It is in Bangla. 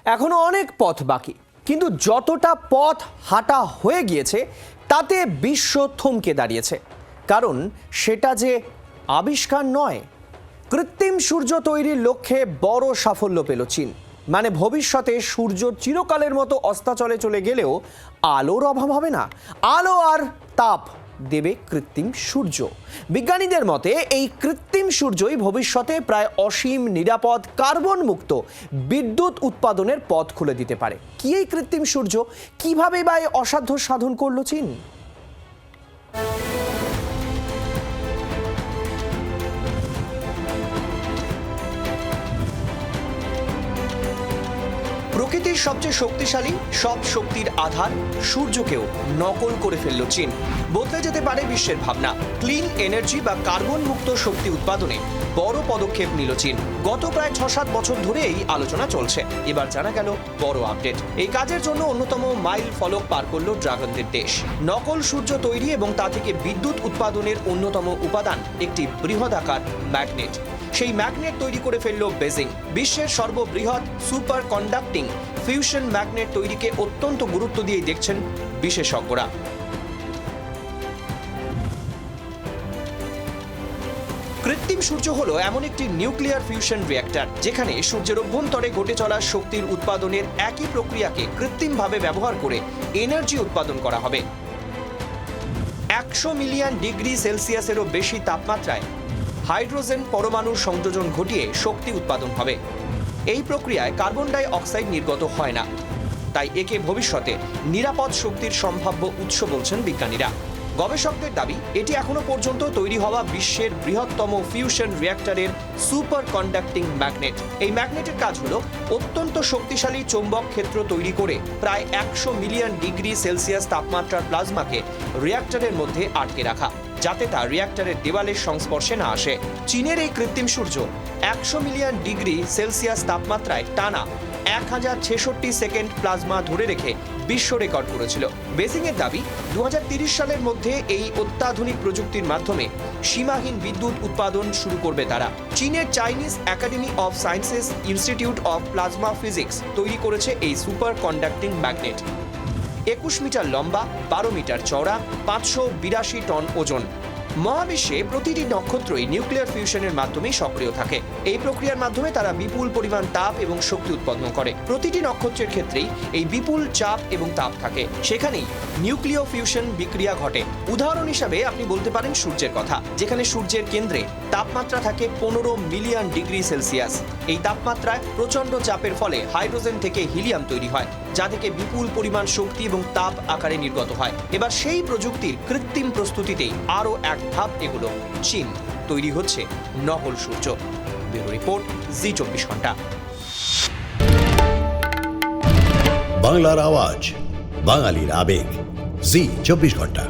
এখনো অনেক পথ বাকি, কিন্তু যতটা পথ হাঁটা হয়ে গিয়েছে তাতে বিশ্ব থমকে দাঁড়িয়েছে। কারণ সেটা যে আবিষ্কার নয়, কৃত্রিম সূর্য তৈরির লক্ষ্যে বড় সাফল্য পেল চীন। মানে ভবিষ্যতে সূর্য চিরকালের মতো অস্তাচলে চলে গেলেও আলোর অভাব হবে না, আলো আর তাপ দেবে কৃত্রিম সূর্য। বিজ্ঞানীদের মতে এই কৃত্রিম সূর্যই ভবিষ্যতে প্রায় অসীম, নিরাপদ, কার্বন মুক্ত বিদ্যুৎ উৎপাদনের পথ খুলে দিতে পারে। কি এই কৃত্রিম সূর্য? কিভাবে বা এই অসাধ্য সাধন করল চীন? প্রকৃতির সবচেয়ে শক্তিশালী, সব শক্তির আধার সূর্যকেও নকল করে ফেলল চীন। বদলে যেতে পারে বিশ্বের ভাবনা। ক্লিন এনার্জি বা কার্বন মুক্ত শক্তি উৎপাদনে বড় পদক্ষেপ নিল চীন। গত প্রায় 6-7 বছর ধরে এই আলোচনা চলছে। এবার জানা গেল বড় আপডেট। এই কাজের জন্য অন্যতম মাইল ফলক পার করল ড্রাগনদের দেশ। নকল সূর্য তৈরি এবং তা থেকে বিদ্যুৎ উৎপাদনের অন্যতম উপাদান একটি বৃহদাকার ম্যাগনেট। সেই ম্যাগনেট তৈরি করে ফেলল বেজিং। বিশ্বের সর্ববৃহৎ সুপার কন্ডাক্টিং ফিউশন ম্যাগনেট তৈরিকে অত্যন্ত গুরুত্ব দিয়ে দেখছেন বিশেষজ্ঞরা। কৃত্রিম সূর্য হলো এমন একটি নিউক্লিয়ার ফিউশন রিঅ্যাক্টর, যেখানে সূর্যের অভ্যন্তরে ঘটে চলা শক্তির উৎপাদনের একই প্রক্রিয়াকে কৃত্রিমভাবে ব্যবহার করে এনার্জি উৎপাদন করা হবে। 100 মিলিয়ন ডিগ্রি সেলসিয়াসেরও বেশি তাপমাত্রায় হাইড্রোজেন পরমাণুর সংযোজন ঘটিয়ে শক্তি উৎপাদন হবে। এই প্রক্রিয়ায় কার্বন ডাই অক্সাইড নির্গত হয় না, তাই একে ভবিষ্যতে নিরাপদ শক্তির সম্ভাব্য উৎস বলছেন বিজ্ঞানীরা। গবেষকদের দাবি, এটি এখনো পর্যন্ত তৈরি হওয়া বিশ্বের বৃহত্তম ফিউশন রিঅ্যাক্টরের সুপার কন্ডাক্টিং ম্যাগনেট। এই ম্যাগনেটের কাজ হলো অত্যন্ত শক্তিশালী চৌম্বক ক্ষেত্র তৈরি করে প্রায় 100 মিলিয়ন ডিগ্রি সেলসিয়াস তাপমাত্রার প্লাজমাকে রিঅ্যাক্টরের মধ্যে আটকে রাখা, যাতে তা রিঅ্যাক্টরের দেওয়ালের সংস্পর্শে না আসে। চীনের এই কৃত্রিম সূর্য 100 মিলিয়ন ডিগ্রি সেলসিয়াস তাপমাত্রায় টানা 1066 সেকেন্ড প্লাজমা ধরে রেখে বিশ্ব রেকর্ড করেছিল। বেজিংয়ের দাবি, 2030 সালের মধ্যে এই অত্যাধুনিক প্রযুক্তির মাধ্যমে সীমাহীন বিদ্যুৎ উৎপাদন শুরু করবে তারা। চীনের Chinese academy of sciences institute of plasma physics তৈরি করেছে এই সুপার কন্ডাক্টিং ম্যাগনেট। 21 মিটার লম্বা, 12 মিটার চওড়া, 582 টন ওজন। মহাবিশ্বে প্রতিটি নক্ষত্রই নিউক্লিয়ার ফিউশনের মাধ্যমে সক্রিয় থাকে। এই প্রক্রিয়ার মাধ্যমে তারা বিপুল পরিমাণ তাপ এবং শক্তি উৎপন্ন করে। প্রতিটি নক্ষত্রের ক্ষেত্রেই এই বিপুল চাপ এবং তাপ থাকে, সেখানেই নিউক্লিয় ফিউশন বিক্রিয়া ঘটে। উদাহরণ হিসাবে আপনি বলতে পারেন সূর্যের কথা, যেখানে সূর্যের কেন্দ্রে তাপমাত্রা থাকে 15 মিলিয়ন ডিগ্রি সেলসিয়াস। এই তাপমাত্রায় প্রচণ্ড চাপের ফলে হাইড্রোজেন থেকে হিলিয়াম তৈরি হয়, যা থেকে বিপুল পরিমাণ শক্তি এবং তাপ আকারে নির্গত হয়। এবার সেই প্রযুক্তির কৃত্রিম প্রস্তুতিতেই আরও এক ধাপ এগুলো চীন। তৈরি হচ্ছে নকল সূর্য। ব্যুরো রিপোর্ট, জি 24 ঘন্টা। বাংলার আওয়াজ, বাঙালির আবেগ, জি 24 ঘন্টা।